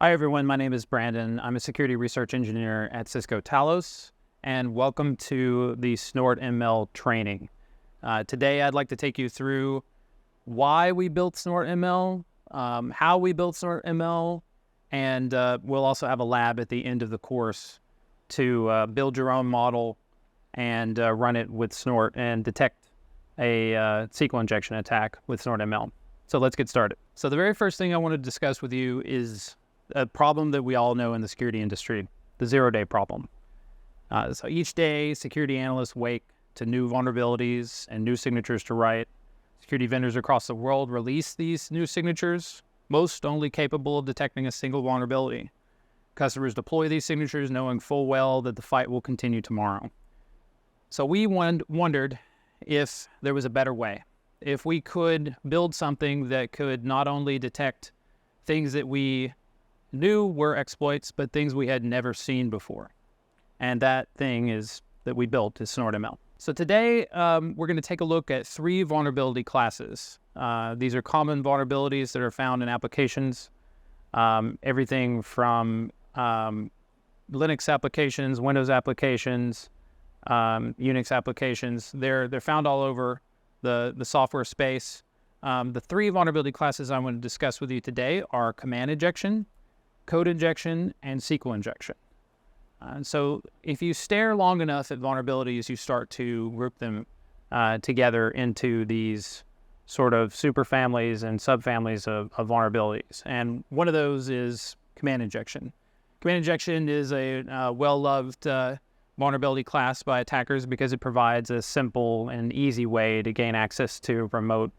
Hi everyone, my name is Brandon. I'm a security research engineer at Cisco Talos, and welcome to the SnortML training. Today I'd like to take you through why we built SnortML, how we built SnortML, and we'll also have a lab at the end of the course to build your own model and run it with Snort and detect a SQL injection attack with SnortML. So let's get started. So the very first thing I want to discuss with you is a problem that we all know in the security industry, the zero-day problem. So each day, security analysts wake to new vulnerabilities and new signatures to write. Security vendors across the world release these new signatures, most only capable of detecting a single vulnerability. Customers deploy these signatures knowing full well that the fight will continue tomorrow. So we wondered if there was a better way, if we could build something that could not only detect things that we knew were exploits, but things we had never seen before. And that thing that we built is SnortML. So today, we're going to take a look at three vulnerability classes. These are common vulnerabilities that are found in applications, everything from Linux applications, Windows applications, Unix applications. They're found all over the software space. The three vulnerability classes I want to discuss with you today are command injection, code injection, and SQL injection. So if you stare long enough at vulnerabilities, you start to group them together into these sort of superfamilies and subfamilies of vulnerabilities. And one of those is command injection. Command injection is a well-loved vulnerability class by attackers because it provides a simple and easy way to gain access to remote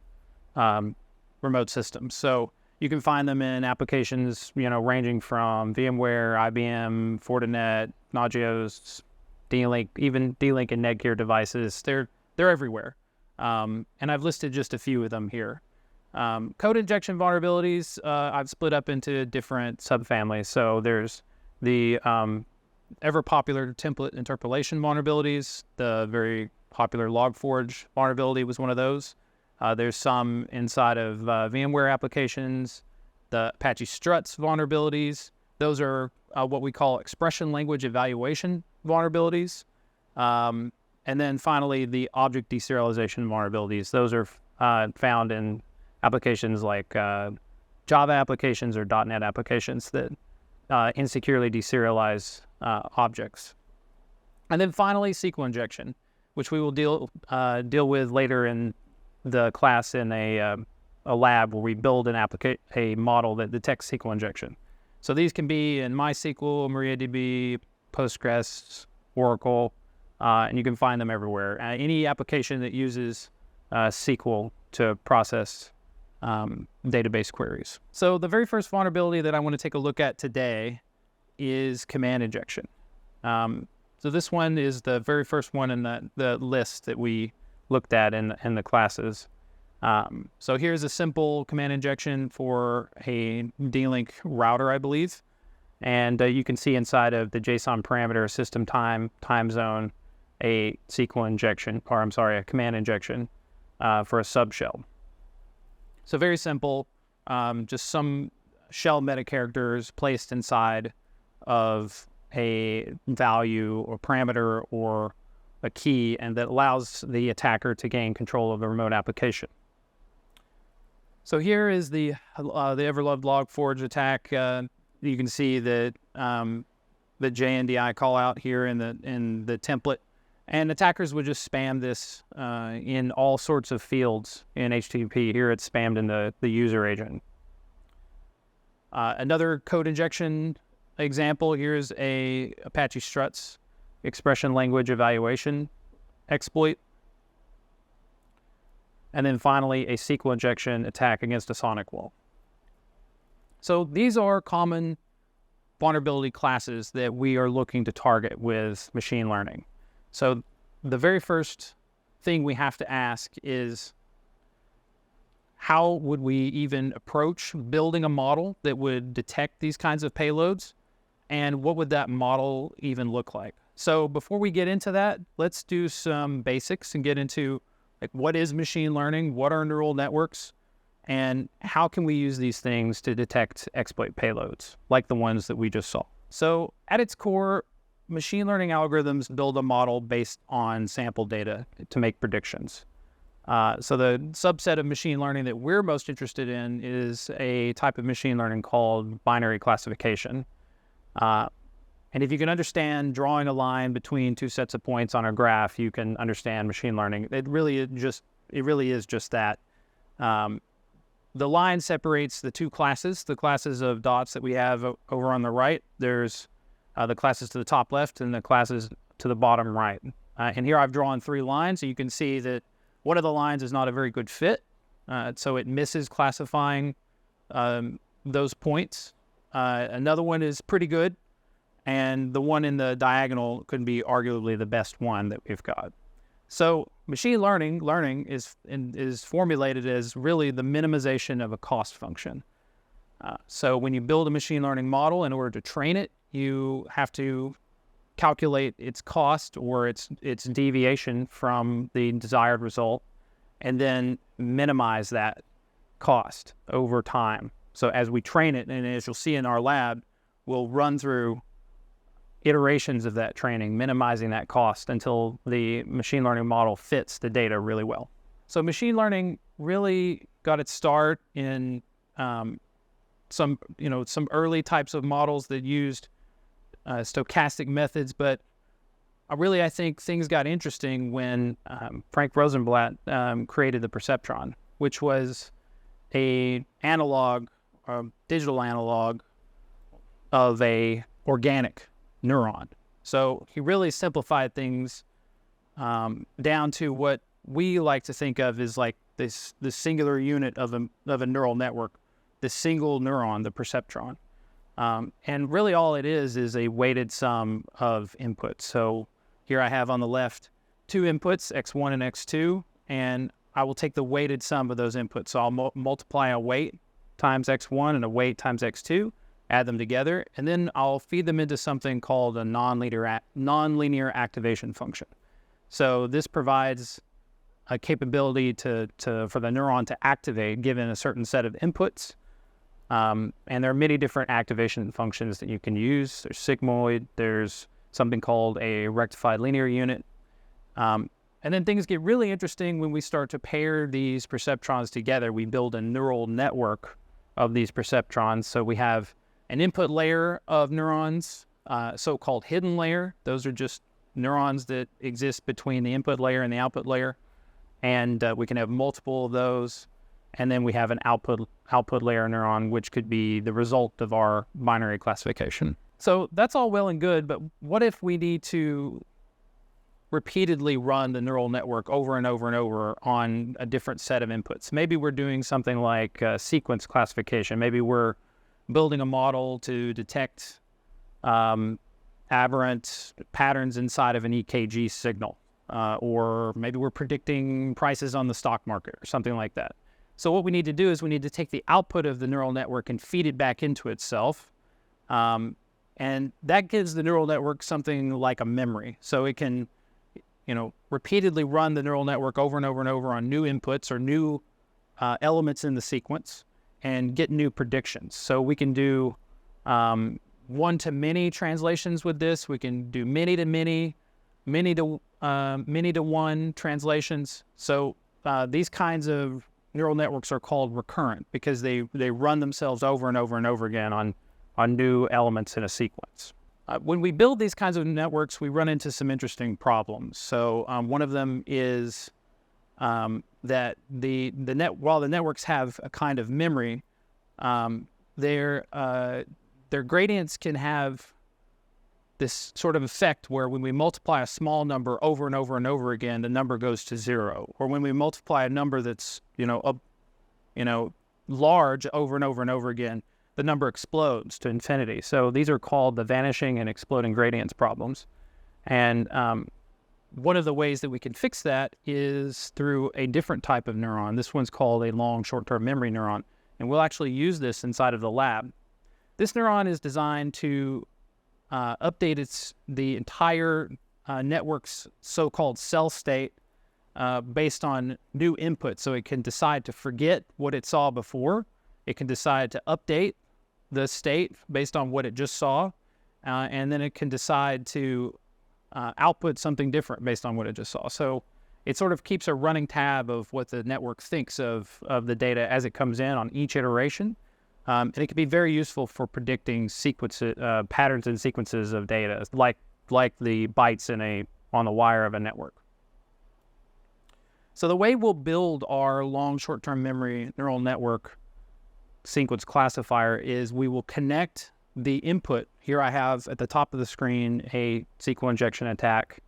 systems. So you can find them in applications, ranging from VMware, IBM, Fortinet, Nagios, D-Link, even D-Link and Netgear devices. They're everywhere. And I've listed just a few of them here. Code injection vulnerabilities, I've split up into different subfamilies. So there's the ever popular template interpolation vulnerabilities. The very popular Log4j vulnerability was one of those. There's some inside of VMware applications, the Apache Struts vulnerabilities. Those are what we call expression language evaluation vulnerabilities. And then finally, the object deserialization vulnerabilities. Those are found in applications like Java applications or .NET applications that insecurely deserialize objects. And then finally, SQL injection, which we will deal with later in the class in a lab where we build a model that detects SQL injection. So these can be in MySQL, MariaDB, Postgres, Oracle, and you can find them everywhere. Any application that uses SQL to process database queries. So the very first vulnerability that I want to take a look at today is command injection. So this one is the very first one in the list that we looked at in the classes. So here's a simple command injection for a D-Link router, I believe. And you can see inside of the JSON parameter system time zone, a SQL injection, or I'm sorry, a command injection for a subshell. So very simple, just some shell meta characters placed inside of a value or parameter or a key, and that allows the attacker to gain control of the remote application. So here is the ever-loved Log4j attack. You can see that the JNDI call out here in the template, and attackers would just spam this in all sorts of fields in HTTP. Here it's spammed in the user agent. Another code injection example, here's a Apache Struts expression language evaluation exploit. And then finally, a SQL injection attack against a sonic wall. So these are common vulnerability classes that we are looking to target with machine learning. So the very first thing we have to ask is, how would we even approach building a model that would detect these kinds of payloads? And what would that model even look like? So before we get into that, let's do some basics and get into what is machine learning, what are neural networks, and how can we use these things to detect exploit payloads like the ones that we just saw. So at its core, machine learning algorithms build a model based on sample data to make predictions. So the subset of machine learning that we're most interested in is a type of machine learning called binary classification. And if you can understand drawing a line between two sets of points on a graph, you can understand machine learning. It really is just that. The line separates the two classes, the classes of dots that we have over on the right. There's the classes to the top left and the classes to the bottom right. And here I've drawn 3 lines, so you can see that one of the lines is not a very good fit, so it misses classifying those points. Another one is pretty good, and the one in the diagonal could be arguably the best one that we've got. So machine learning is formulated as really the minimization of a cost function. So when you build a machine learning model, in order to train it, you have to calculate its cost or its deviation from the desired result, and then minimize that cost over time. So as we train it, and as you'll see in our lab, we'll run through iterations of that training, minimizing that cost until the machine learning model fits the data really well. So machine learning really got its start in some early types of models that used stochastic methods, but I think things got interesting when Frank Rosenblatt created the perceptron, which was a digital analog of a organic neuron. So he really simplified things down to what we like to think of as like the singular unit of a neural network, the single neuron, the perceptron. And really all it is a weighted sum of inputs. So here I have on the left 2 inputs, x1 and x2, and I will take the weighted sum of those inputs. So I'll multiply a weight times x1 and a weight times x2, add them together, and then I'll feed them into something called a nonlinear activation function. So this provides a capability for the neuron to activate given a certain set of inputs. And there are many different activation functions that you can use. There's sigmoid, there's something called a rectified linear unit. And then things get really interesting when we start to pair these perceptrons together. We build a neural network of these perceptrons. So we have an input layer of neurons, so-called hidden layer. Those are just neurons that exist between the input layer and the output layer. And we can have multiple of those. And then we have an output layer neuron, which could be the result of our binary classification. So that's all well and good, but what if we need to repeatedly run the neural network over and over and over on a different set of inputs? Maybe we're doing something like sequence classification. Maybe we're building a model to detect aberrant patterns inside of an EKG signal, or maybe we're predicting prices on the stock market or something like that. So what we need to do is we need to take the output of the neural network and feed it back into itself. And that gives the neural network something like a memory. So it can, repeatedly run the neural network over and over and over on new inputs or new elements in the sequence and get new predictions. So we can do one-to-many translations with this. We can do many-to-many, many-to-one translations. So these kinds of neural networks are called recurrent because they run themselves over and over and over again on new elements in a sequence. When we build these kinds of networks, we run into some interesting problems. So one of them is that while the networks have a kind of memory, their gradients can have this sort of effect where when we multiply a small number over and over and over again, the number goes to 0. Or when we multiply a number that's large over and over and over again, the number explodes to infinity. So these are called the vanishing and exploding gradients problems. And one of the ways that we can fix that is through a different type of neuron. This one's called a long short-term memory neuron. And we'll actually use this inside of the lab. This neuron is designed to update the entire network's so-called cell state based on new input. So it can decide to forget what it saw before. It can decide to update the state based on what it just saw. And then it can decide to output something different based on what it just saw. So it sort of keeps a running tab of what the network thinks of the data as it comes in on each iteration. And it can be very useful for predicting patterns and sequences of data, like the bytes on the wire of a network. So the way we'll build our long short-term memory neural network sequence classifier is we will connect the input. Here I have at the top of the screen a SQL injection attack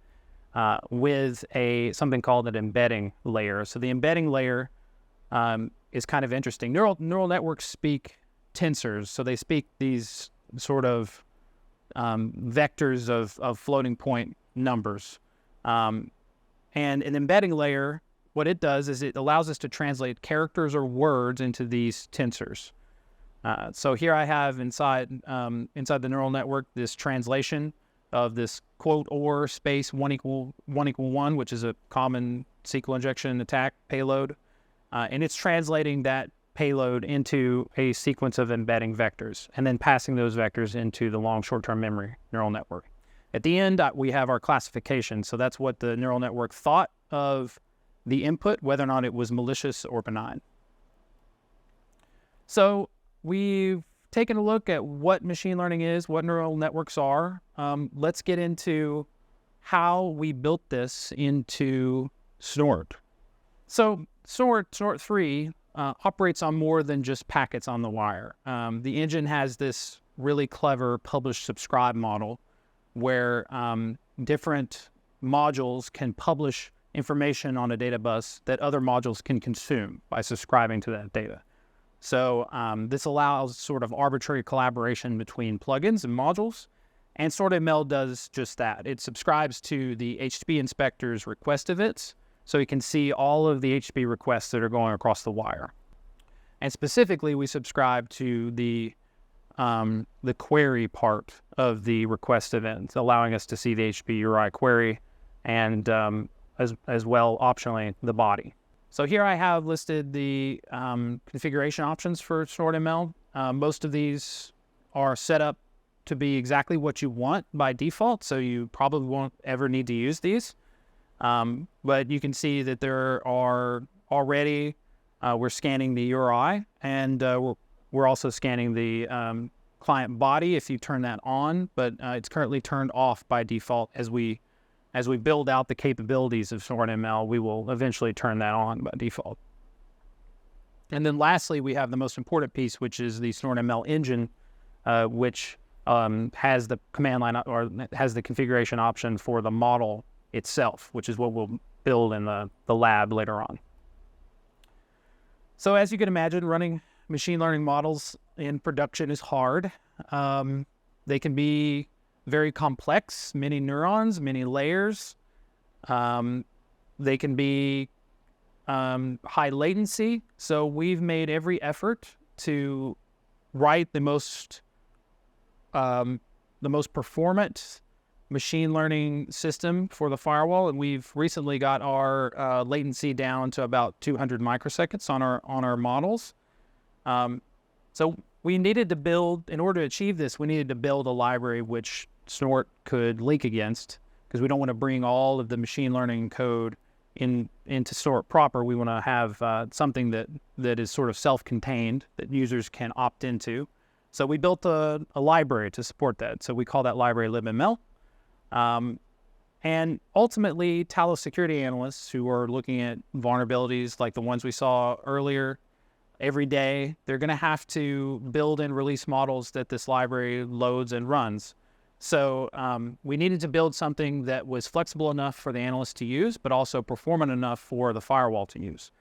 with something called an embedding layer. So the embedding layer is kind of interesting. Neural networks speak tensors, so they speak these sort of vectors of floating point numbers. And an embedding layer, what it does is it allows us to translate characters or words into these tensors. So here I have inside the neural network this translation of this quote or space 1 equal 1, which is a common SQL injection attack payload. And it's translating that payload into a sequence of embedding vectors and then passing those vectors into the long short-term memory neural network. At the end, we have our classification. So that's what the neural network thought of the input, whether or not it was malicious or benign. So we've taken a look at what machine learning is, what neural networks are. Let's get into how we built this into Snort. So Snort 3 operates on more than just packets on the wire. The engine has this really clever publish-subscribe model where different modules can publish information on a data bus that other modules can consume by subscribing to that data. So this allows sort of arbitrary collaboration between plugins and modules, and SnortML does just that. It subscribes to the HTTP inspector's request events, so you can see all of the HTTP requests that are going across the wire. And specifically, we subscribe to the query part of the request event, allowing us to see the HTTP URI query and as well, optionally, the body. So here I have listed the configuration options for SnortML. Most of these are set up to be exactly what you want by default, so you probably won't ever need to use these. But you can see that there are already, we're scanning the URI, and we're also scanning the client body if you turn that on, but it's currently turned off by default. As we build out the capabilities of SnortML, we will eventually turn that on by default. And then lastly, we have the most important piece, which is the SnortML engine, which has the command line or has the configuration option for the model itself, which is what we'll build in the lab later on. So as you can imagine, running machine learning models in production is hard. They can be very complex, many neurons, many layers. They can be high latency. So we've made every effort to write the most performant machine learning system for the firewall, and we've recently got our latency down to about 200 microseconds on our models. So we needed to build, in order to achieve this, we needed to build a library which Snort could link against, because we don't want to bring all of the machine learning code into Snort proper. We want to have something that is sort of self-contained that users can opt into. So we built a library to support that. So we call that library LibML. And ultimately, Talos security analysts who are looking at vulnerabilities like the ones we saw earlier every day, they're going to have to build and release models that this library loads and runs. So we needed to build something that was flexible enough for the analyst to use, but also performant enough for the firewall to use.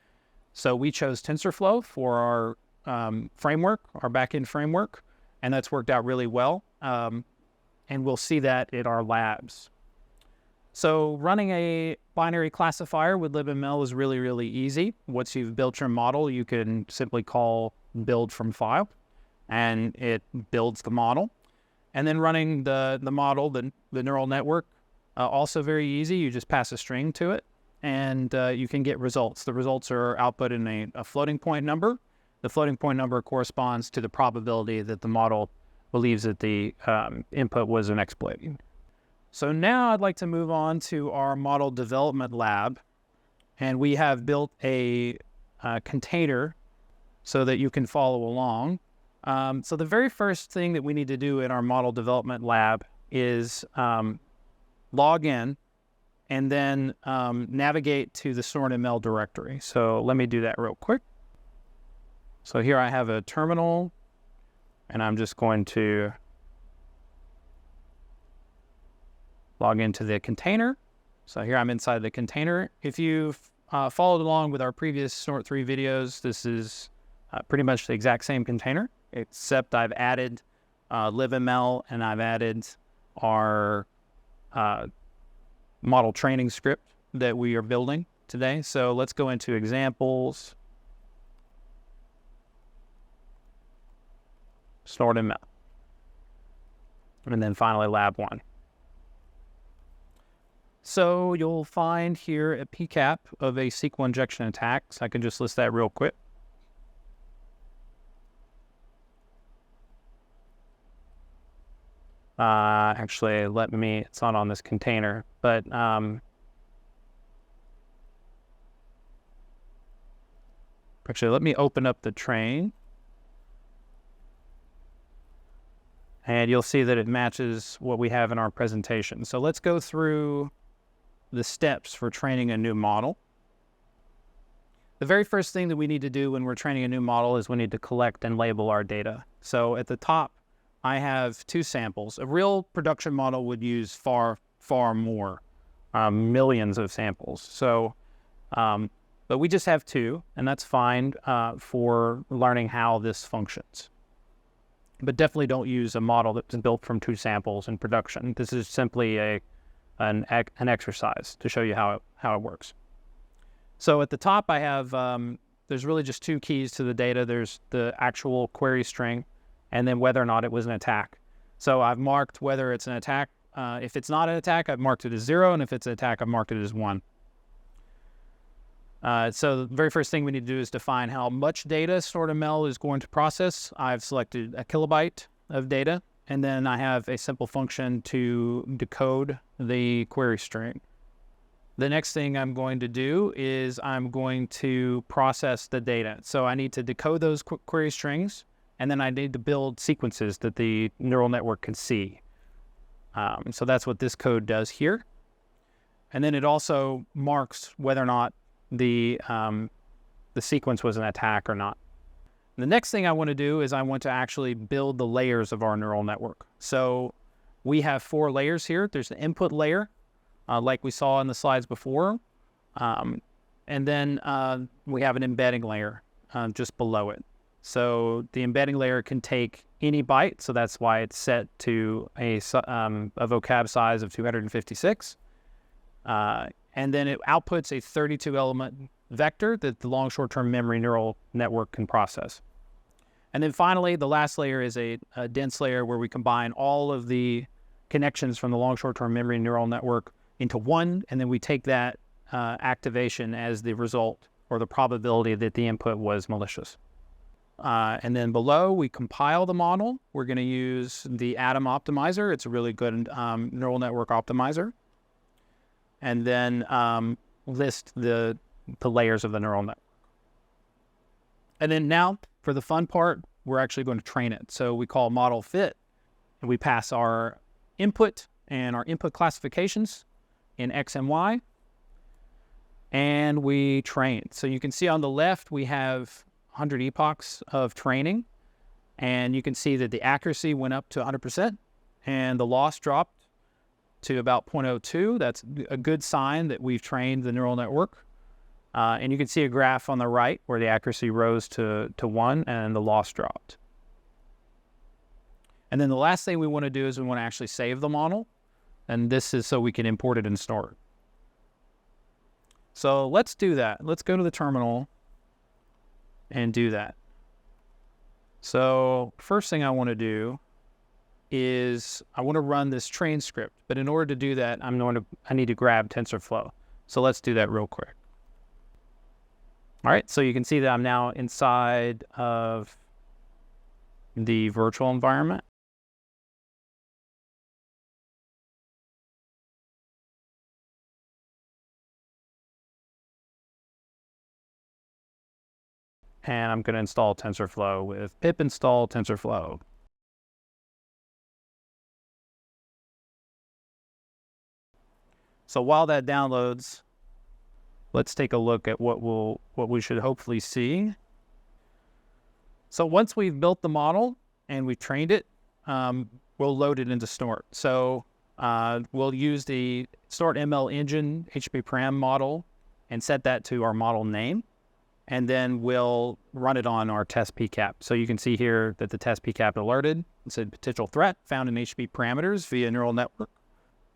So we chose TensorFlow for our framework, our backend framework, and that's worked out really well. And we'll see that in our labs. So running a binary classifier with libml is really, really easy. Once you've built your model, you can simply call build from file, and it builds the model. And then running the model, the neural network, also very easy. You just pass a string to it. and you can get results. The results are output in a floating point number. The floating point number corresponds to the probability that the model believes that the input was an exploit. So now I'd like to move on to our model development lab, and we have built a container so that you can follow along. So the very first thing that we need to do in our model development lab is log in and then navigate to the SnortML directory. So let me do that real quick. So here I have a terminal, and I'm just going to log into the container. So here I'm inside the container. If you've followed along with our previous Snort 3 videos, this is pretty much the exact same container, except I've added LibML and I've added our model training script that we are building today. So let's go into examples, SnortML, and then finally lab 1. So you'll find here a PCAP of a SQL injection attack. So I can just list that real quick. Actually, it's not on this container, but actually, let me open up the train. And you'll see that it matches what we have in our presentation. So let's go through the steps for training a new model. The very first thing that we need to do when we're training a new model is we need to collect and label our data. So at the top, I have 2 samples. A real production model would use far more, millions of samples. So, but we just have 2, and that's fine for learning how this functions. But definitely don't use a model that's built from 2 samples in production. This is simply an exercise to show you how it works. So at the top, I have there's really just 2 keys to the data. There's the actual query string, and then whether or not it was an attack. So I've marked whether it's an attack. If it's not an attack, I've marked it as 0, and if it's an attack, I've marked it as 1. So the very first thing we need to do is define how much data SnortML is going to process. I've selected a kilobyte of data, and then I have a simple function to decode the query string. The next thing I'm going to do is I'm going to process the data. So I need to decode those query strings, and then I need to build sequences that the neural network can see. So that's what this code does here. And then it also marks whether or not the sequence was an attack or not. The next thing I want to do is I want to actually build the layers of our neural network. So we have 4 layers here. There's the input layer, like we saw in the slides before. And then we have an embedding layer just below it. So the embedding layer can take any byte, so that's why it's set to a vocab size of 256. And then it outputs a 32-element vector that the long short-term memory neural network can process. And then finally, the last layer is a dense layer where we combine all of the connections from the long short-term memory neural network into one, and then we take that activation as the result or the probability that the input was malicious. And then below, we compile the model. We're going to use the Atom optimizer. It's a really good neural network optimizer. And then list the layers of the neural network. And then now, for the fun part, we're actually going to train it. So we call model fit, and we pass our input and our input classifications in X and Y, and we train. So you can see on the left, we have 100 epochs of training, and you can see that the accuracy went up to 100%, and the loss dropped to about 0.02. That's a good sign that we've trained the neural network. And you can see a graph on the right where the accuracy rose to 1 and the loss dropped. And then the last thing we want to do is we want to actually save the model. And this is so we can import it in Snort. So let's do that. Let's go to the terminal and do that. So first thing I want to do is I want to run this train script. But in order to do that, I need to grab TensorFlow. So let's do that real quick. All right, so you can see that I'm now inside of the virtual environment. And I'm going to install TensorFlow with pip install TensorFlow. So while that downloads, let's take a look at what we should hopefully see. So once we've built the model and we've trained it, we'll load it into Snort. So we'll use the SnortML engine HPParam model and set that to our model name. And then we'll run it on our test PCAP. So you can see here that the test PCAP alerted. It said potential threat found in HP parameters via neural network.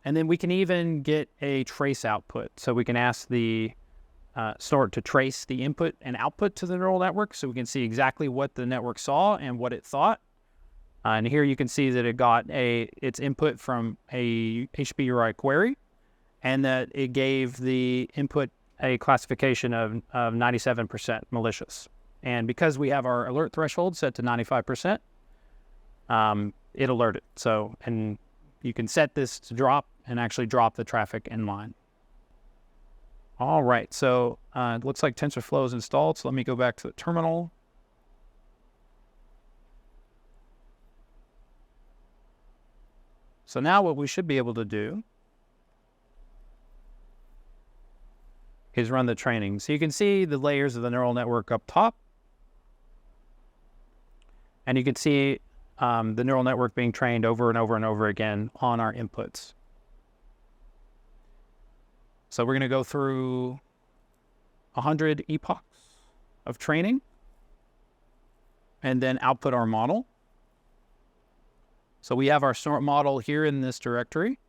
And then we can even get a trace output. So we can ask the Snort to trace the input and output to the neural network so we can see exactly what the network saw and what it thought. And here you can see that it got its input from a HPUI query and that it gave the input a classification of 97% malicious. And because we have our alert threshold set to 95%, it alerted. So, and you can set this to drop and actually drop the traffic in line. All right, so it looks like TensorFlow is installed. So let me go back to the terminal. So now what we should be able to do is run the training. So you can see the layers of the neural network up top. And you can see the neural network being trained over and over and over again on our inputs. So we're going to go through 100 epochs of training and then output our model. So we have our Snort model here in this directory.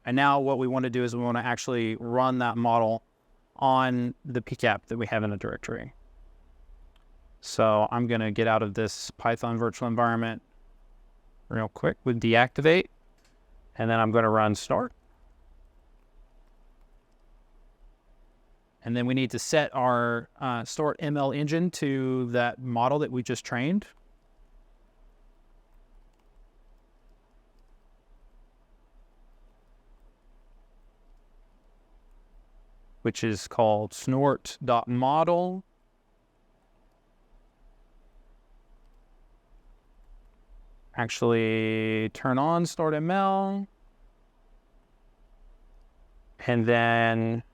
And now what we want to do is we want to actually run that model on the PCAP that we have in the directory. So I'm going to get out of this Python virtual environment real quick with deactivate. And then I'm going to run Snort. And then we need to set our SnortML engine to that model that we just trained. Which is called snort.model. Actually, turn on SnortML. And then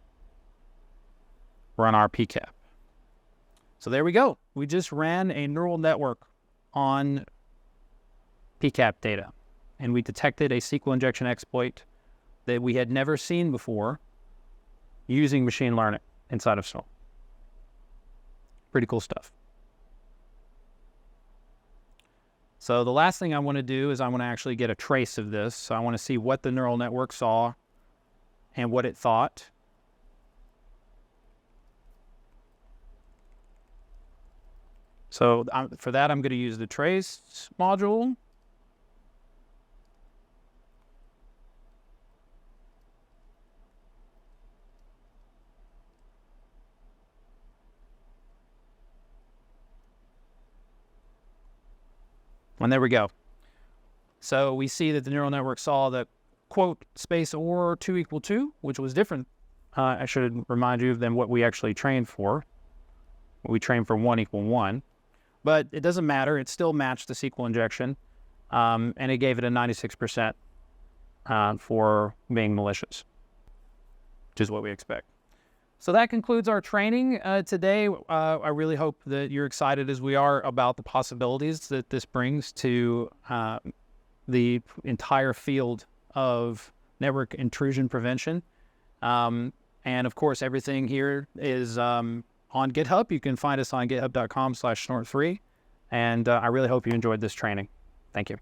run our PCAP. So there we go. We just ran a neural network on PCAP data. And we detected a SQL injection exploit that we had never seen before using machine learning inside of Snort. Pretty cool stuff. So the last thing I want to do is I want to actually get a trace of this. So I want to see what the neural network saw and what it thought. So for that, I'm going to use the trace module. And there we go. So we see that the neural network saw the quote space or 2 equal 2, which was different. I should remind you than what we actually trained for. We trained for 1 equal 1. But it doesn't matter. It still matched the SQL injection. And it gave it a 96% for being malicious, which is what we expect. So that concludes our training today. I really hope that you're excited as we are about the possibilities that this brings to the entire field of network intrusion prevention. And of course, everything here is on GitHub. You can find us on github.com/snort3. And I really hope you enjoyed this training. Thank you.